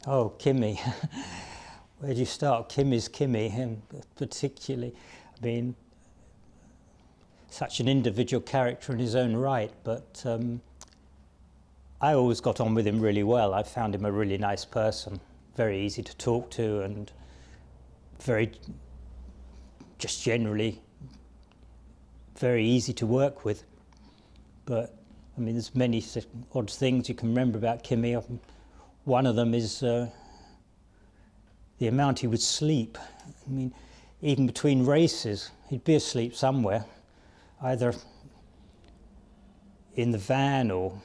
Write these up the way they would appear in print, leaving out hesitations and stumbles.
Oh, Kimi. Where do you start? Kimi's Kimi, and particularly, I mean, such an individual character in his own right, but I always got on with him really well. I found him a really nice person, very easy to talk to, and very, just generally, very easy to work with. But, I mean, there's many odd things you can remember about Kimi. One of them is the amount he would sleep. I mean, even between races, he'd be asleep somewhere, either in the van or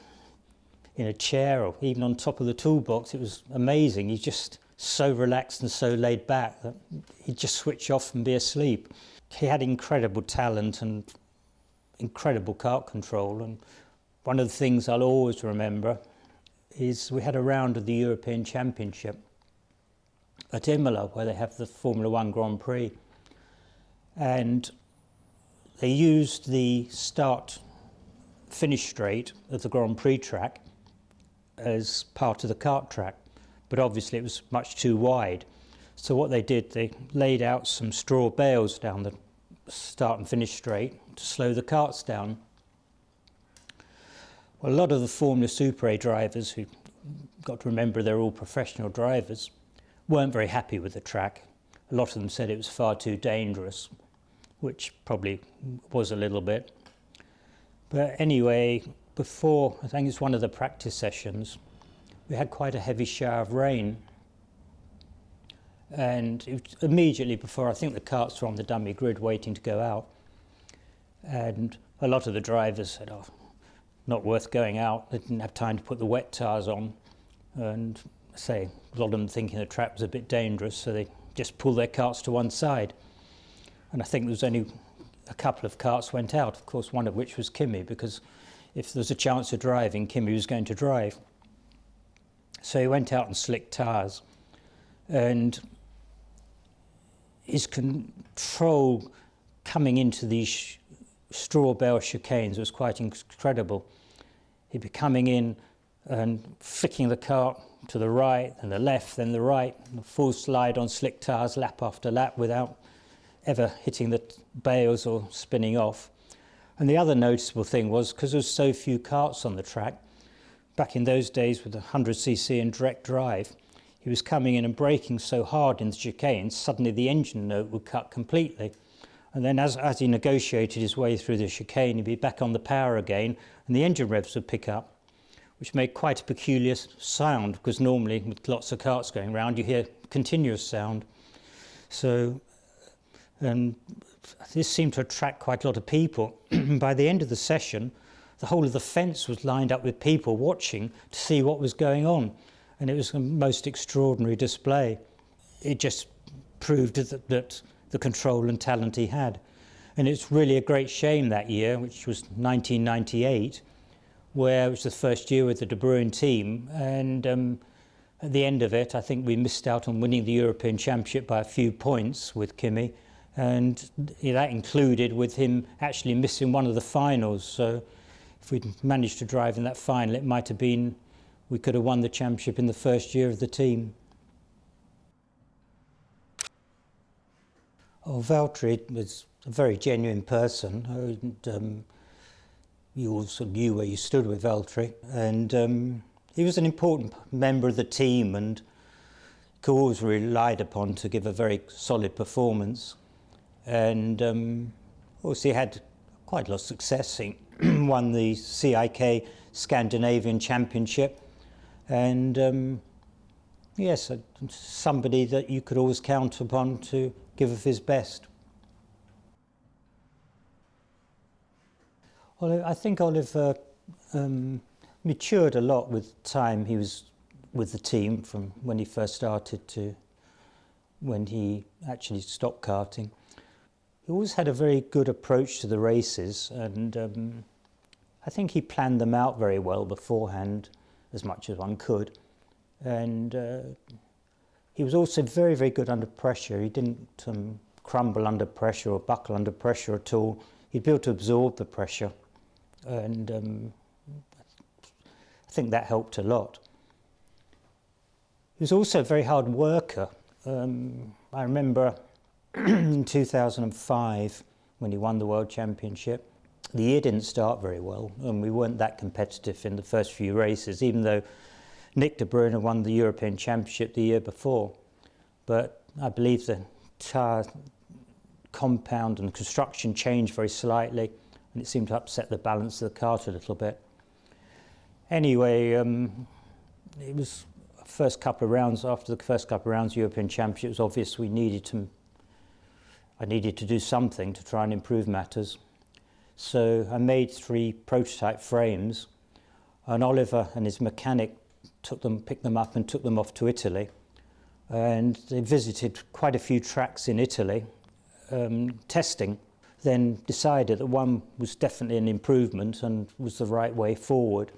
in a chair or even on top of the toolbox. It was amazing. He's just so relaxed and so laid back that he'd just switch off and be asleep. He had incredible talent and incredible kart control, and one of the things I'll always remember is we had a round of the European Championship at Imola, where they have the Formula 1 Grand Prix, and they used the start-finish straight of the Grand Prix track as part of the kart track, but obviously it was much too wide. So what they did, they laid out some straw bales down the start and finish straight to slow the karts down. Well, a lot of the Formula Super A drivers, who got to remember they're all professional drivers, weren't very happy with the track. A lot of them said it was far too dangerous, which probably was a little bit. But anyway, before, I think it's one of the practice sessions, we had quite a heavy shower of rain. And it was immediately before, I think the karts were on the dummy grid waiting to go out. And a lot of the drivers said, oh, not worth going out. They didn't have time to put the wet tyres on. And a lot of them thinking the track was a bit dangerous, so they just pulled their karts to one side. And I think there was only a couple of karts went out, of course, one of which was Kimi, because if there was a chance of driving, Kimi was going to drive. So he went out and slicked tyres. And his control coming into these straw bale chicanes was quite incredible. He'd be coming in and flicking the kart to the right, and the left, then the right, and a full slide on slick tyres lap after lap without ever hitting the bales or spinning off. And the other noticeable thing was, because there was so few karts on the track, back in those days with the 100cc and direct drive, he was coming in and braking so hard in the chicanes, suddenly the engine note would cut completely. And then as he negotiated his way through the chicane, he'd be back on the power again, and the engine revs would pick up, which made quite a peculiar sound, because normally with lots of karts going around, you hear continuous sound. So, and this seemed to attract quite a lot of people. By the end of the session, the whole of the fence was lined up with people watching to see what was going on. And it was a most extraordinary display. It just proved that the control and talent he had. And it's really a great shame that year, which was 1998, where it was the first year with the De Bruyn team, and at the end of it, I think we missed out on winning the European Championship by a few points with Kimi, and that included with him actually missing one of the finals. So if we'd managed to drive in that final, it might have been, we could have won the championship in the first year of the team. Oh, Valtteri was a very genuine person, and you also knew where you stood with Valtteri, and he was an important member of the team and always relied upon to give a very solid performance. And also he had quite a lot of success. He won the CIK Scandinavian Championship, and yes, somebody that you could always count upon to give of his best. Well, I think Oliver matured a lot with time. He was with the team from when he first started to when he actually stopped karting. He always had a very good approach to the races, and I think he planned them out very well beforehand, as much as one could. And he was also very, very good under pressure. He didn't crumble under pressure or buckle under pressure at all. He'd be able to absorb the pressure, and I think that helped a lot. He was also a very hard worker. I remember in 2005 when he won the World Championship, the year didn't start very well and we weren't that competitive in the first few races, even though Nick de Bruyne won the European Championship the year before. But I believe the tyre compound and construction changed very slightly and it seemed to upset the balance of the kart a little bit. Anyway, it was first couple of rounds, after the first couple of rounds European Championship, it was obvious I needed to do something to try and improve matters. So I made 3 prototype frames and Oliver and his mechanic picked them up and took them off to Italy. And they visited quite a few tracks in Italy, testing, then decided that one was definitely an improvement and was the right way forward.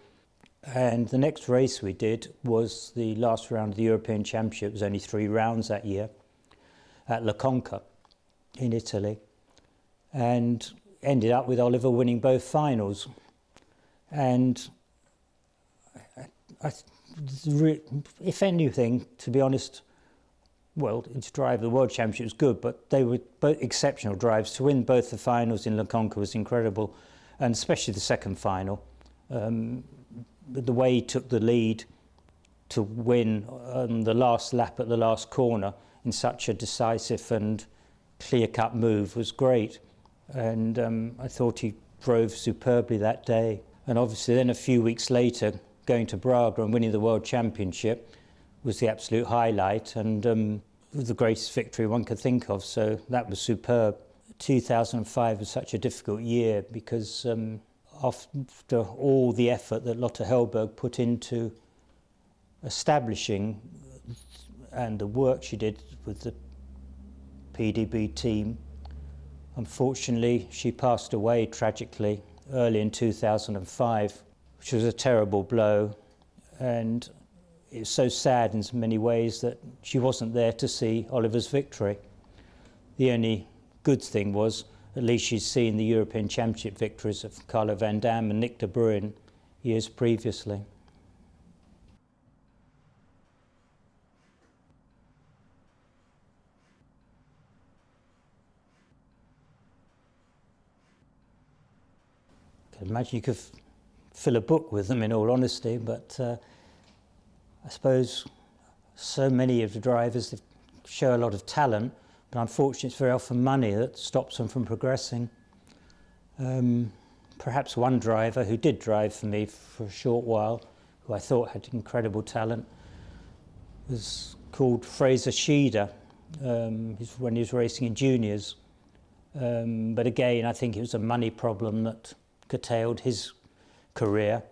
And the next race we did was the last round of the European Championship. It was only 3 rounds that year at La Conca in Italy, and ended up with Oliver winning both finals. And if anything, to be honest, well, to drive the World Championship was good, but they were both exceptional drives. To win both the finals in La Conca was incredible, and especially the second final. The way he took the lead to win on the last lap at the last corner in such a decisive and clear-cut move was great. And I thought he drove superbly that day. And obviously then a few weeks later, going to Braga and winning the World Championship was the absolute highlight and the greatest victory one could think of. So that was superb. 2005 was such a difficult year because after all the effort that Lotte Hellberg put into establishing and the work she did with the PDB team, unfortunately she passed away tragically early in 2005, which was a terrible blow, and it was so sad in so many ways that she wasn't there to see Oliver's victory. The only good thing was at least she's seen the European Championship victories of Carlo Van Dam and Nick de Bruyne years previously. I can imagine you could fill a book with them in all honesty, but I suppose so many of the drivers show a lot of talent, but unfortunately it's very often money that stops them from progressing. Perhaps one driver who did drive for me for a short while, who I thought had incredible talent, was called Fraser Sheeder when he was racing in juniors. But again, I think it was a money problem that curtailed his career,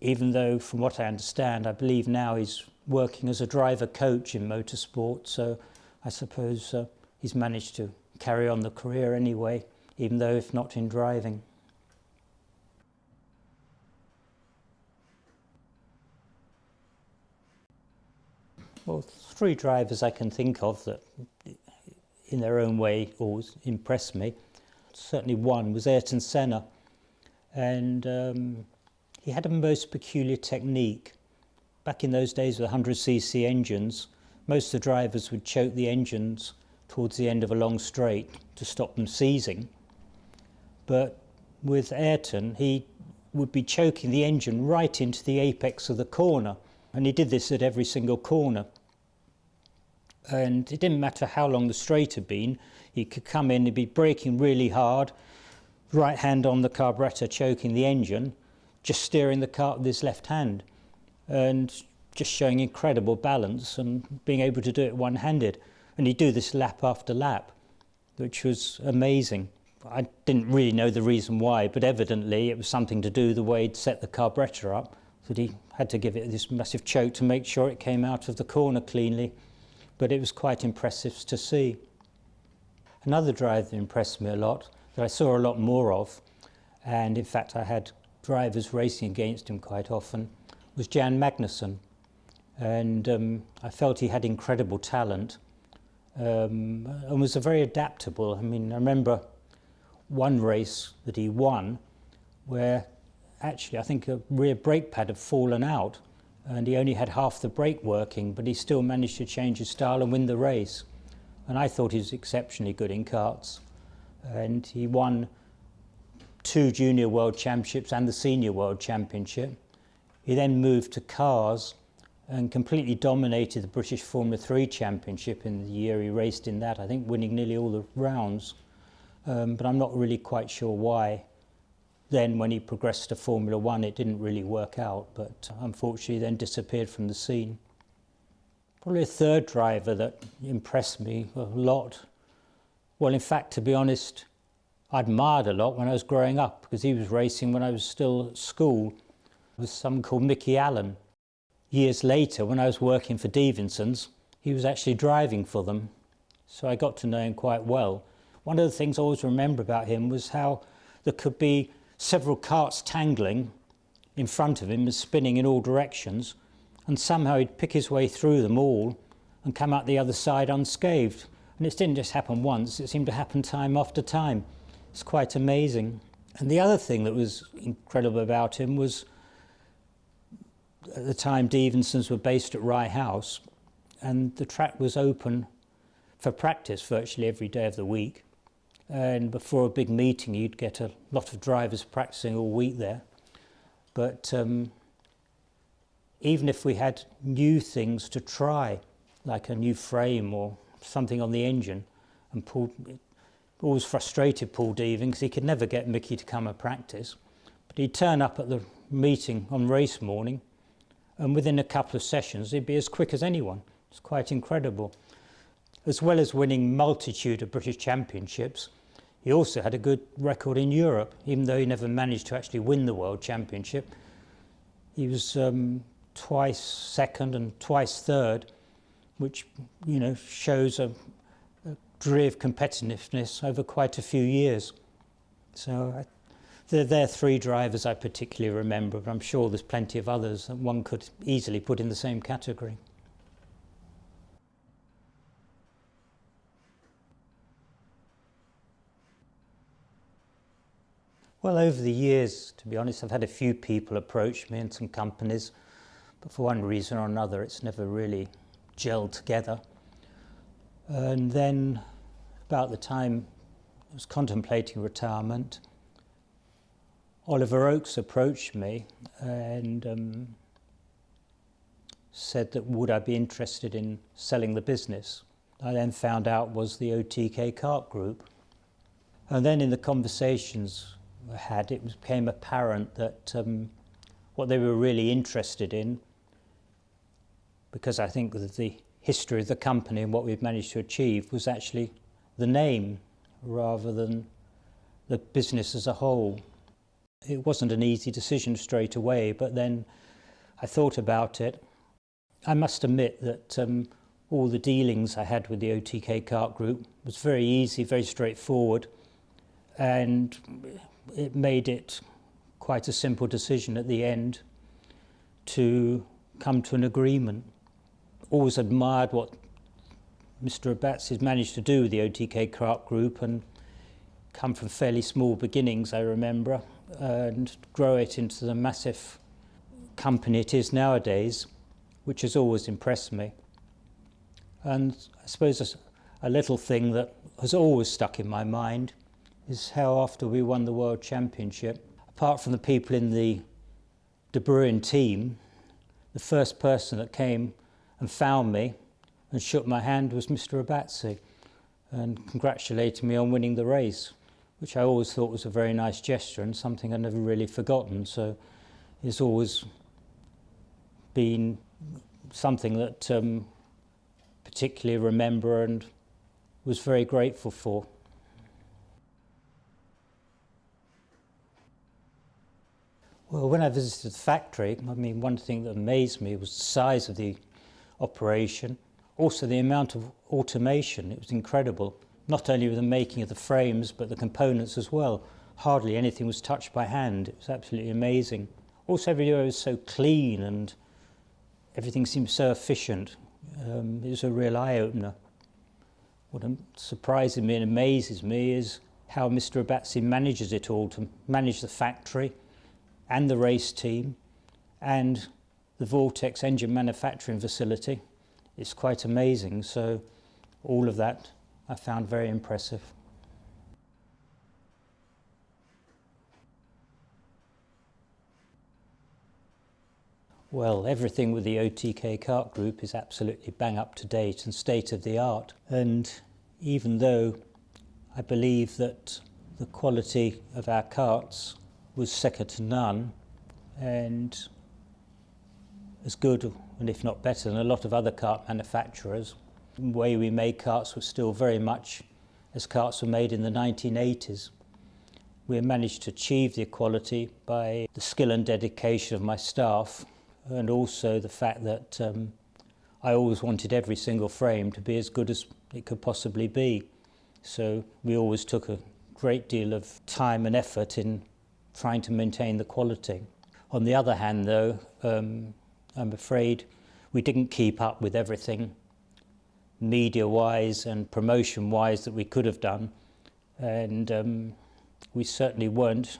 even though from what I understand, I believe now he's working as a driver coach in motorsport, so I suppose he's managed to carry on the career anyway, even though if not in driving. Well, 3 drivers I can think of that in their own way always impressed me. Certainly one was Ayrton Senna, and he had a most peculiar technique. Back in those days with 100cc engines, most of the drivers would choke the engines towards the end of a long straight to stop them seizing. But with Ayrton, he would be choking the engine right into the apex of the corner, and he did this at every single corner. And it didn't matter how long the straight had been, he could come in, he'd be braking really hard, right hand on the carburettor choking the engine, just steering the car with his left hand, and just showing incredible balance and being able to do it one-handed. And he'd do this lap after lap, which was amazing. I didn't really know the reason why, but evidently it was something to do with the way he'd set the carburettor up, that he had to give it this massive choke to make sure it came out of the corner cleanly. But it was quite impressive to see. Another driver that impressed me a lot, that I saw a lot more of, and in fact I had drivers racing against him quite often, was Jan Magnussen. And I felt he had incredible talent and was very adaptable. I mean, I remember one race that he won where actually I think a rear brake pad had fallen out, and he only had half the brake working, but he still managed to change his style and win the race. And I thought he was exceptionally good in karts. And he won 2 Junior World Championships and the Senior World Championship. He then moved to cars and completely dominated the British Formula 3 Championship in the year he raced in that, I think winning nearly all the rounds. But I'm not really quite sure why. Then when he progressed to Formula 1 it didn't really work out, but unfortunately then disappeared from the scene. Probably a third driver that impressed me a lot. Well, in fact, to be honest, I admired a lot when I was growing up, because he was racing when I was still at school. There was someone called Mickey Allen. Years later, when I was working for Davidson's, he was actually driving for them, so I got to know him quite well. One of the things I always remember about him was how there could be several karts tangling in front of him and spinning in all directions, and somehow he'd pick his way through them all and come out the other side unscathed. And it didn't just happen once, it seemed to happen time after time. It's quite amazing. And the other thing that was incredible about him was, at the time Davidson's were based at Rye House, and the track was open for practice virtually every day of the week. And before a big meeting you'd get a lot of drivers practicing all week there. But even if we had new things to try, like a new frame or something on the engine, and Paul always frustrated Paul Devin because he could never get Mickey to come and practice. But he'd turn up at the meeting on race morning, and within a couple of sessions he'd be as quick as anyone. It's quite incredible. As well as winning multitude of British championships, he also had a good record in Europe, even though he never managed to actually win the World Championship. He was twice second and twice third, which, you know, shows a degree of competitiveness over quite a few years. So they're 3 drivers I particularly remember, but I'm sure there's plenty of others that one could easily put in the same category. Well, over the years, to be honest, I've had a few people approach me and some companies, but for one reason or another it's never really gelled together. And then about the time I was contemplating retirement, Oliver Oakes approached me and said that would I be interested in selling the business. I then found out was the OTK Kart Group. And then in the conversations I had, it became apparent that what they were really interested in, because I think that the history of the company and what we've managed to achieve was actually the name rather than the business as a whole. It wasn't an easy decision straight away, but then I thought about it. I must admit that all the dealings I had with the OTK Kart Group was very easy, very straightforward, and it made it quite a simple decision at the end to come to an agreement. Always admired what Mr. Abatz has managed to do with the OTK Kart Group, and come from fairly small beginnings, I remember, and grow it into the massive company it is nowadays, which has always impressed me. And I suppose a little thing that has always stuck in my mind is how after we won the World Championship, apart from the people in the De Bruyn team, the first person that came and found me and shook my hand was Mr. Abatzi and congratulated me on winning the race, which I always thought was a very nice gesture and something I've never really forgotten. So it's always been something that particularly remember and was very grateful for. Well, when I visited the factory, I mean, one thing that amazed me was the size of the operation, also the amount of automation. It was incredible, not only with the making of the frames, but the components as well. Hardly anything was touched by hand. It was absolutely amazing. Also, everywhere was so clean and everything seemed so efficient. It was a real eye-opener. What surprises me and amazes me is how Mr. Abatzi manages it all, to manage the factory and the race team and the Vortex engine manufacturing facility. It's quite amazing, so all of that I found very impressive. Well, everything with the OTK Kart Group is absolutely bang up to date and state of the art. And even though I believe that the quality of our karts was second to none and as good, and if not better, than a lot of other kart manufacturers, the way we made karts was still very much as karts were made in the 1980s. We managed to achieve the quality by the skill and dedication of my staff, and also the fact that I always wanted every single frame to be as good as it could possibly be. So we always took a great deal of time and effort in trying to maintain the quality. On the other hand, though, I'm afraid we didn't keep up with everything media-wise and promotion-wise that we could have done, and we certainly weren't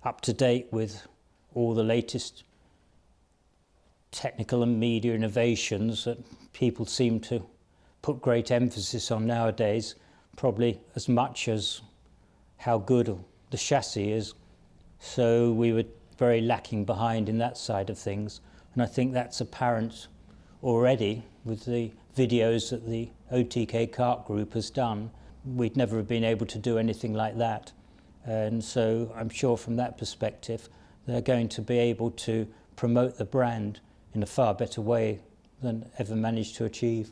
up to date with all the latest technical and media innovations that people seem to put great emphasis on nowadays, probably as much as how good the chassis is. So we were very lacking behind in that side of things, and I think that's apparent already with the videos that the OTK Kart Group has done. We'd never have been able to do anything like that, and so I'm sure from that perspective they're going to be able to promote the brand in a far better way than ever managed to achieve.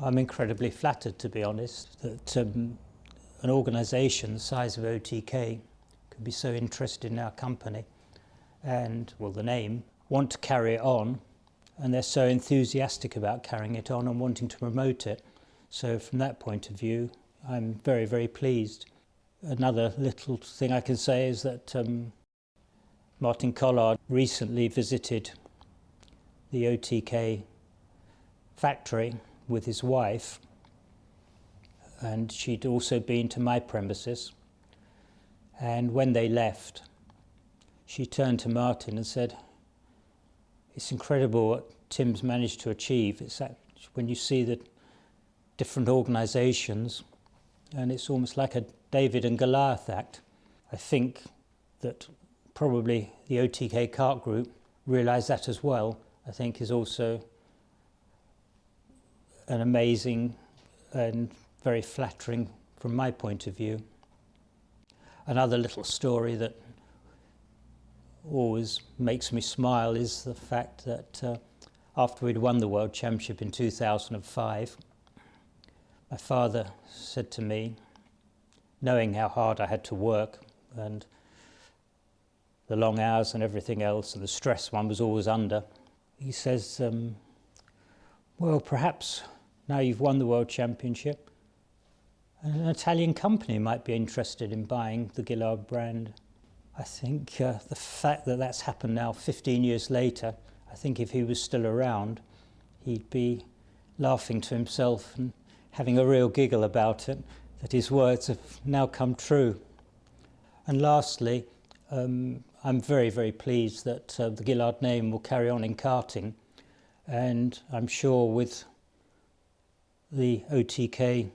I'm incredibly flattered, to be honest, that an organisation the size of OTK could be so interested in our company and, well, the name, want to carry it on, and they're so enthusiastic about carrying it on and wanting to promote it. So from that point of view, I'm very, very pleased. Another little thing I can say is that Martin Collard recently visited the OTK factory with his wife, and she'd also been to my premises. And when they left, she turned to Martin and said, "It's incredible what Tim's managed to achieve. It's that when you see the different organisations, and it's almost like a David and Goliath act." I think that probably the OTK Kart Group realise that as well. I think is also an amazing and very flattering from my point of view. Another little story that always makes me smile is the fact that after we'd won the World Championship in 2005, my father said to me, knowing how hard I had to work and the long hours and everything else and the stress one was always under, he says, well, perhaps now you've won the World Championship, an Italian company might be interested in buying the Gillard brand. I think the fact that that's happened now 15 years later, I think if he was still around, he'd be laughing to himself and having a real giggle about it, that his words have now come true. And lastly, I'm very, very pleased that the Gillard name will carry on in karting, and I'm sure with the OTK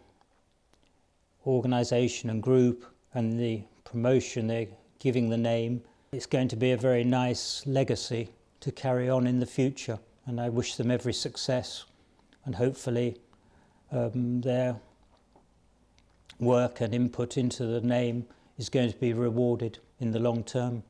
organisation and group and the promotion they're giving the name, it's going to be a very nice legacy to carry on in the future, and I wish them every success, and hopefully their work and input into the name is going to be rewarded in the long term.